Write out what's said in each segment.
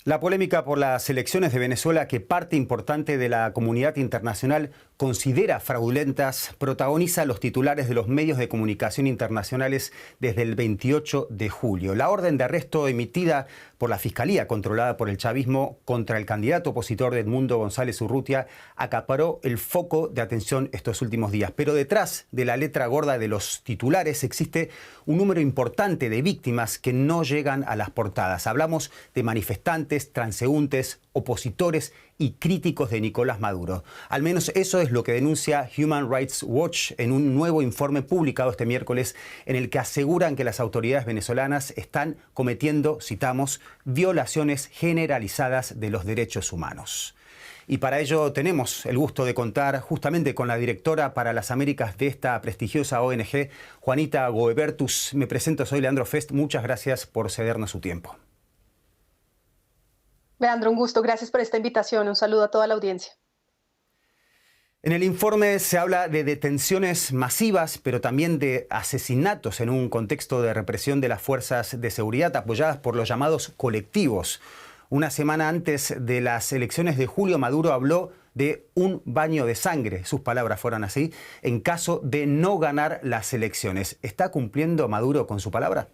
La polémica por las elecciones de Venezuela, que parte importante de la comunidad internacional considera fraudulentas, protagoniza los titulares de los medios de comunicación internacionales desde el 28 de julio. La orden de arresto emitida por la Fiscalía controlada por el chavismo contra el candidato opositor de Edmundo González Urrutia acaparó el foco de atención estos últimos días. Pero detrás de la letra gorda de los titulares existe un número importante de víctimas que no llegan a las portadas. Hablamos de manifestantes, transeúntes, opositores y críticos de Nicolás Maduro. Al menos eso es lo que denuncia Human Rights Watch en un nuevo informe publicado este miércoles, en el que aseguran que las autoridades venezolanas están cometiendo, citamos, violaciones generalizadas de los derechos humanos. Y para ello tenemos el gusto de contar justamente con la directora para las Américas de esta prestigiosa ONG, Juanita Goebertus. Me presento, soy Leandro Fest. Muchas gracias por cedernos su tiempo. Leandro, un gusto. Gracias por esta invitación. Un saludo a toda la audiencia. En el informe se habla de detenciones masivas, pero también de asesinatos en un contexto de represión de las fuerzas de seguridad apoyadas por los llamados colectivos. Una semana antes de las elecciones de julio, Maduro habló de un baño de sangre, sus palabras fueron así, en caso de no ganar las elecciones. ¿Está cumpliendo Maduro con su palabra?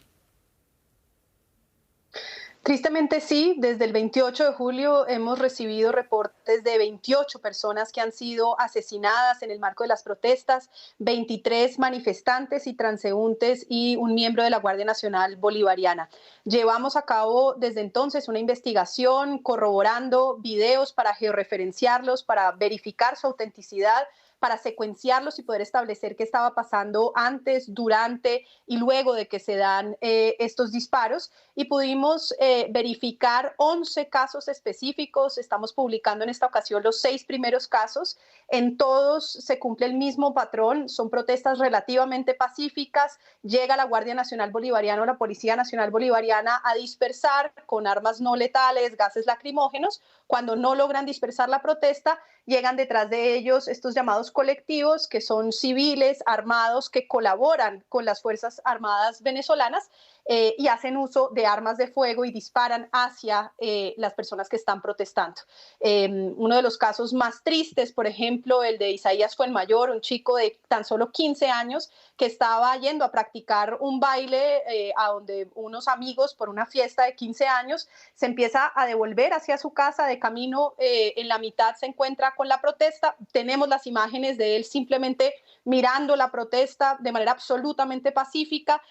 Tristemente sí, desde el 28 de julio hemos recibido reportes de 28 personas que han sido asesinadas en el marco de las protestas, 23 manifestantes y transeúntes y un miembro de la Guardia Nacional Bolivariana. Llevamos a cabo desde entonces una investigación corroborando videos para georreferenciarlos, para verificar su autenticidad, para secuenciarlos y poder establecer qué estaba pasando antes, durante y luego de que se dan estos disparos. Y pudimos verificar 11 casos específicos. Estamos publicando en esta ocasión los 6 primeros casos. En todos se cumple el mismo patrón. Son protestas relativamente pacíficas. Llega la Guardia Nacional Bolivariana o la Policía Nacional Bolivariana a dispersar con armas no letales, gases lacrimógenos. Cuando no logran dispersar la protesta, llegan detrás de ellos estos llamados colectivos, que son civiles armados que colaboran con las Fuerzas Armadas venezolanas y hacen uso de armas de fuego y disparan hacia las personas que están protestando. Uno de los casos más tristes, por ejemplo, el de Isaías Fuenmayor, un chico de tan solo 15 años que estaba yendo a practicar un baile a donde unos amigos por una fiesta de 15 años se empieza a devolver hacia su casa. De camino, en la mitad se encuentra con la protesta. Tenemos las imágenes de él simplemente mirando la protesta de manera absolutamente pacífica,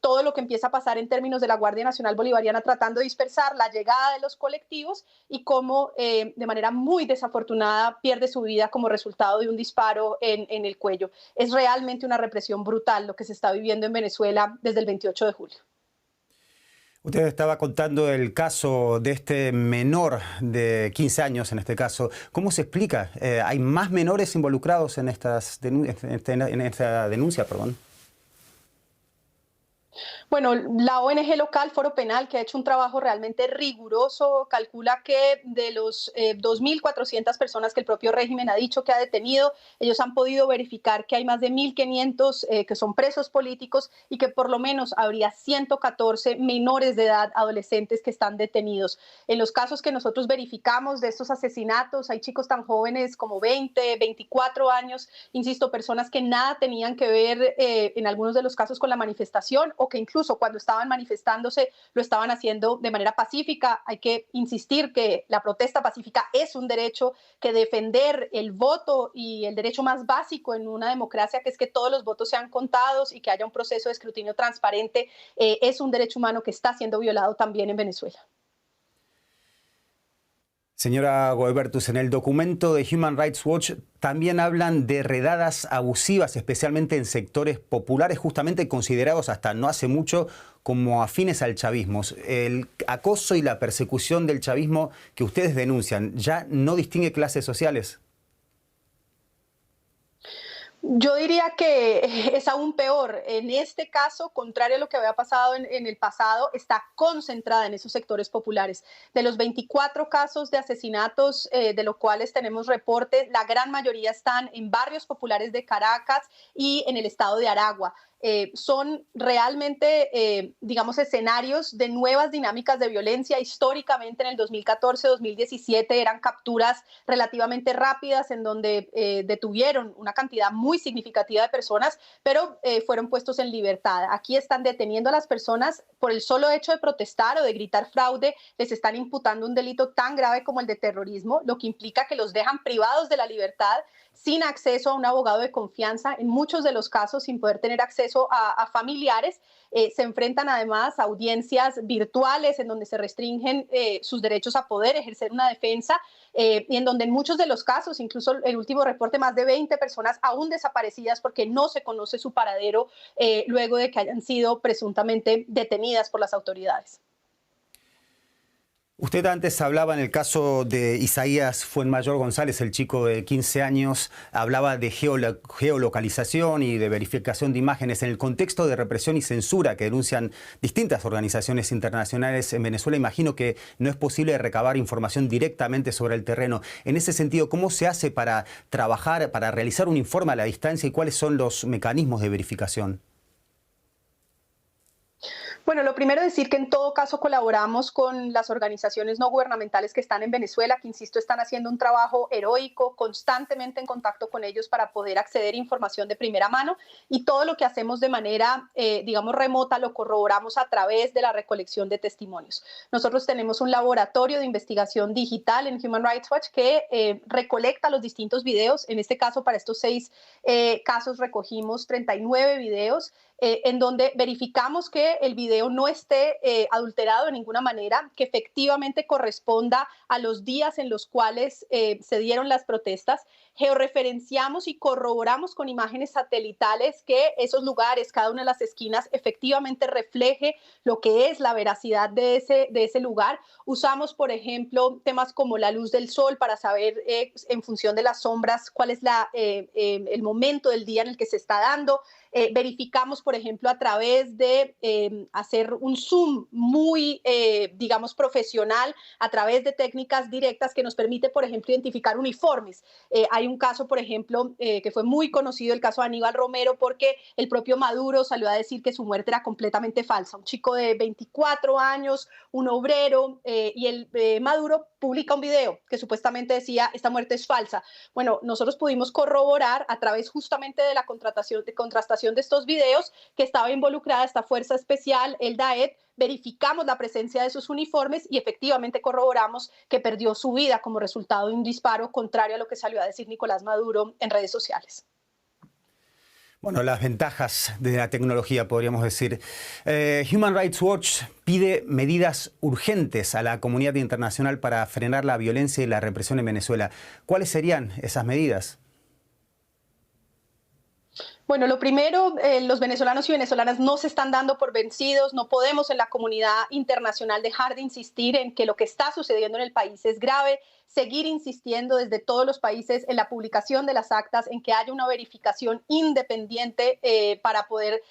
todo lo que empieza a pasar en términos de la Guardia Nacional Bolivariana tratando de dispersar la llegada de los colectivos y cómo de manera muy desafortunada pierde su vida como resultado de un disparo en el cuello. Es realmente una represión brutal lo que se está viviendo en Venezuela desde el 28 de julio. Usted estaba contando el caso de este menor de 15 años, en este caso. ¿Cómo se explica? ¿Hay más menores involucrados en esta denuncia? Bueno, la ONG local Foro Penal, que ha hecho un trabajo realmente riguroso, calcula que de los 2.400 personas que el propio régimen ha dicho que ha detenido, ellos han podido verificar que hay más de 1.500 que son presos políticos y que por lo menos habría 114 menores de edad, adolescentes, que están detenidos. En los casos que nosotros verificamos de estos asesinatos, hay chicos tan jóvenes como 20, 24 años, insisto, personas que nada tenían que ver en algunos de los casos con la manifestación, o que incluso cuando estaban manifestándose lo estaban haciendo de manera pacífica. Hay que insistir que la protesta pacífica es un derecho, que defender el voto y el derecho más básico en una democracia, que es que todos los votos sean contados y que haya un proceso de escrutinio transparente, es un derecho humano que está siendo violado también en Venezuela. Señora Goebertus, en el documento de Human Rights Watch también hablan de redadas abusivas, especialmente en sectores populares, justamente considerados hasta no hace mucho como afines al chavismo. El acoso y la persecución del chavismo que ustedes denuncian, ¿ya no distingue clases sociales? Yo diría que es aún peor. En este caso, contrario a lo que había pasado en el pasado, está concentrada en esos sectores populares. De los 24 casos de asesinatos de los cuales tenemos reportes, la gran mayoría están en barrios populares de Caracas y en el estado de Aragua. son realmente, digamos, escenarios de nuevas dinámicas de violencia. Históricamente en el 2014-2017 eran capturas relativamente rápidas en donde detuvieron una cantidad muy significativa de personas, pero fueron puestos en libertad. Aquí están deteniendo a las personas por el solo hecho de protestar o de gritar fraude, les están imputando un delito tan grave como el de terrorismo, lo que implica que los dejan privados de la libertad, sin acceso a un abogado de confianza, en muchos de los casos sin poder tener acceso a familiares. Se enfrentan además a audiencias virtuales en donde se restringen sus derechos a poder ejercer una defensa y en donde en muchos de los casos, incluso el último reporte, más de 20 personas aún desaparecidas porque no se conoce su paradero luego de que hayan sido presuntamente detenidas por las autoridades. Usted antes hablaba en el caso de Isaías Fuenmayor González, el chico de 15 años, hablaba de geolocalización y de verificación de imágenes en el contexto de represión y censura que denuncian distintas organizaciones internacionales en Venezuela. Imagino que no es posible recabar información directamente sobre el terreno. En ese sentido, ¿cómo se hace para trabajar, para realizar un informe a la distancia y cuáles son los mecanismos de verificación? Bueno, lo primero es decir que en todo caso colaboramos con las organizaciones no gubernamentales que están en Venezuela, que insisto, están haciendo un trabajo heroico, constantemente en contacto con ellos para poder acceder a información de primera mano, y todo lo que hacemos de manera, digamos, remota lo corroboramos a través de la recolección de testimonios. Nosotros tenemos un laboratorio de investigación digital en Human Rights Watch que recolecta los distintos videos. En este caso, para estos 6 casos recogimos 39 videos en donde verificamos que el video no esté adulterado de ninguna manera, que efectivamente corresponda a los días en los cuales se dieron las protestas. Georreferenciamos y corroboramos con imágenes satelitales que esos lugares, cada una de las esquinas, efectivamente refleje lo que es la veracidad de ese lugar. Usamos, por ejemplo, temas como la luz del sol para saber en función de las sombras cuál es el momento del día en el que se está dando. Verificamos, por ejemplo, a través de hacer un zoom muy, digamos, profesional, a través de técnicas directas que nos permite, por ejemplo, identificar uniformes. Hay un caso, por ejemplo, que fue muy conocido, el caso de Aníbal Romero, porque el propio Maduro salió a decir que su muerte era completamente falsa. Un chico de 24 años, un obrero, y Maduro publica un video que supuestamente decía esta muerte es falsa. Bueno, nosotros pudimos corroborar a través justamente de la contrastación de estos videos que estaba involucrada esta fuerza especial, el DAED. Verificamos la presencia de sus uniformes y efectivamente corroboramos que perdió su vida como resultado de un disparo, contrario a lo que salió a decir Nicolás Maduro en redes sociales. Bueno, las ventajas de la tecnología, podríamos decir. Human Rights Watch pide medidas urgentes a la comunidad internacional para frenar la violencia y la represión en Venezuela. ¿Cuáles serían esas medidas? Bueno, lo primero, los venezolanos y venezolanas no se están dando por vencidos. No podemos en la comunidad internacional dejar de insistir en que lo que está sucediendo en el país es grave, seguir insistiendo desde todos los países en la publicación de las actas, en que haya una verificación independiente para poder,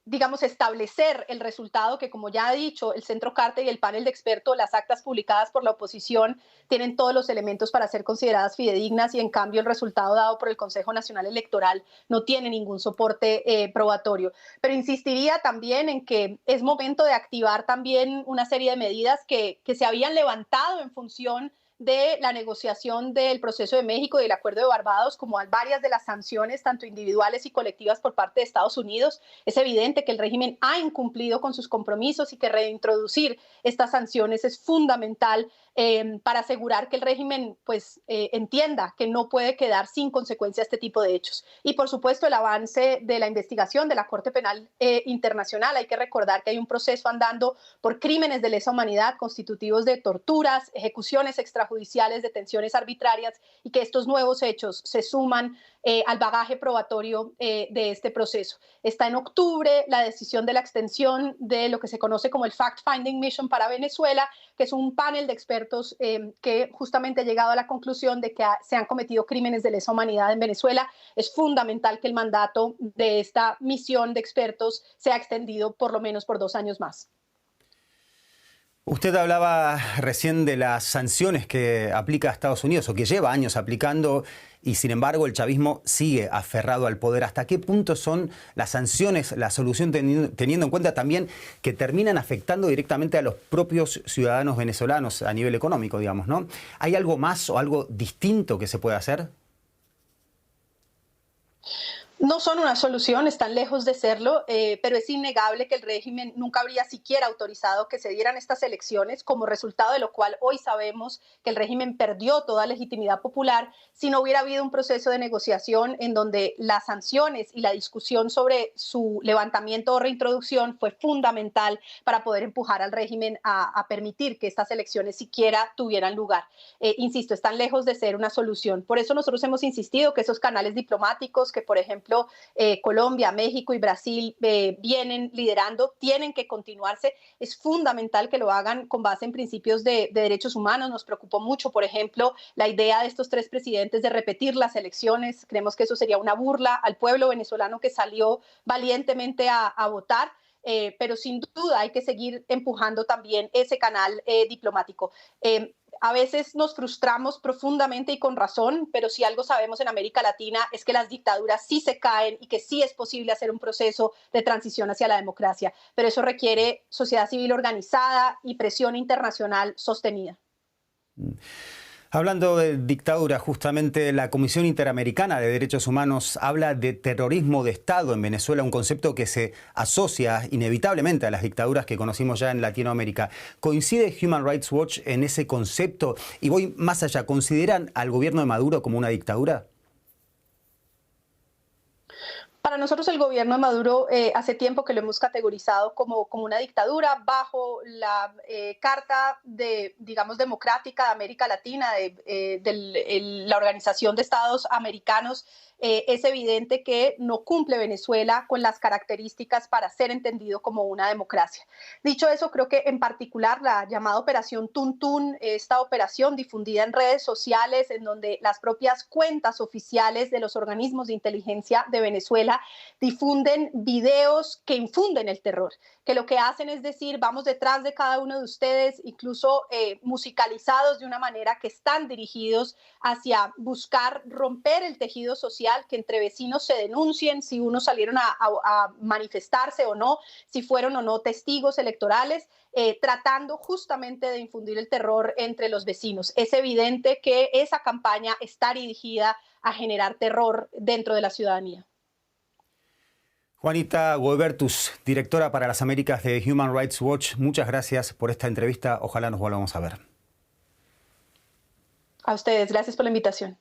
digamos, establecer el resultado que, como ya ha dicho el Centro Carter y el panel de expertos, las actas publicadas por la oposición tienen todos los elementos para ser consideradas fidedignas, y en cambio el resultado dado por el Consejo Nacional Electoral no tiene ningún soporte probatorio. Pero insistiría también en que es momento de activar también una serie de medidas que se habían levantado en función de la negociación del proceso de México y del Acuerdo de Barbados, como varias de las sanciones, tanto individuales y colectivas por parte de Estados Unidos. Es evidente que el régimen ha incumplido con sus compromisos y que reintroducir estas sanciones es fundamental para asegurar que el régimen entienda que no puede quedar sin consecuencia este tipo de hechos. Y por supuesto el avance de la investigación de la Corte Penal Internacional. Hay que recordar que hay un proceso andando por crímenes de lesa humanidad constitutivos de torturas, ejecuciones extrajudiciales, detenciones arbitrarias, y que estos nuevos hechos se suman al bagaje probatorio de este proceso. Está en octubre la decisión de la extensión de lo que se conoce como el Fact-Finding Mission para Venezuela, que es un panel de expertos que justamente ha llegado a la conclusión de que se han cometido crímenes de lesa humanidad en Venezuela. Es fundamental que el mandato de esta misión de expertos sea extendido por lo menos por 2 años más. Usted hablaba recién de las sanciones que aplica Estados Unidos o que lleva años aplicando. y sin embargo el chavismo sigue aferrado al poder. ¿Hasta qué punto son las sanciones la solución, teniendo en cuenta también que terminan afectando directamente a los propios ciudadanos venezolanos a nivel económico, digamos, ¿no? ¿Hay algo más o algo distinto que se puede hacer? No son una solución, están lejos de serlo, pero es innegable que el régimen nunca habría siquiera autorizado que se dieran estas elecciones, como resultado de lo cual hoy sabemos que el régimen perdió toda legitimidad popular si no hubiera habido un proceso de negociación en donde las sanciones y la discusión sobre su levantamiento o reintroducción fue fundamental para poder empujar al régimen a permitir que estas elecciones siquiera tuvieran lugar. Insisto, están lejos de ser una solución. Por eso nosotros hemos insistido que esos canales diplomáticos que, por ejemplo, Colombia, México y Brasil vienen liderando, tienen que continuarse. Es fundamental que lo hagan con base en principios de derechos humanos. Nos preocupó mucho, por ejemplo, la idea de estos 3 presidentes de repetir las elecciones. Creemos que eso sería una burla al pueblo venezolano que salió valientemente a votar. Pero sin duda hay que seguir empujando también ese canal diplomático. A veces nos frustramos profundamente y con razón, pero si algo sabemos en América Latina es que las dictaduras sí se caen y que sí es posible hacer un proceso de transición hacia la democracia, pero eso requiere sociedad civil organizada y presión internacional sostenida. Hablando de dictadura, justamente la Comisión Interamericana de Derechos Humanos habla de terrorismo de Estado en Venezuela, un concepto que se asocia inevitablemente a las dictaduras que conocimos ya en Latinoamérica. ¿Coincide Human Rights Watch en ese concepto? Y voy más allá, ¿consideran al gobierno de Maduro como una dictadura? Para nosotros el gobierno de Maduro hace tiempo que lo hemos categorizado como una dictadura bajo la Carta digamos, democrática de América Latina, de la Organización de Estados Americanos. Es evidente que no cumple Venezuela con las características para ser entendido como una democracia. Dicho eso, creo que en particular la llamada Operación Tuntún, esta operación difundida en redes sociales en donde las propias cuentas oficiales de los organismos de inteligencia de Venezuela difunden videos que infunden el terror, que lo que hacen es decir, vamos detrás de cada uno de ustedes, incluso musicalizados de una manera que están dirigidos hacia buscar romper el tejido social, que entre vecinos se denuncien si unos salieron a manifestarse o no, si fueron o no testigos electorales, tratando justamente de infundir el terror entre los vecinos. Es evidente que esa campaña está dirigida a generar terror dentro de la ciudadanía. Juanita Guobertus, directora para las Américas de Human Rights Watch, muchas gracias por esta entrevista. Ojalá nos volvamos a ver. A ustedes, gracias por la invitación.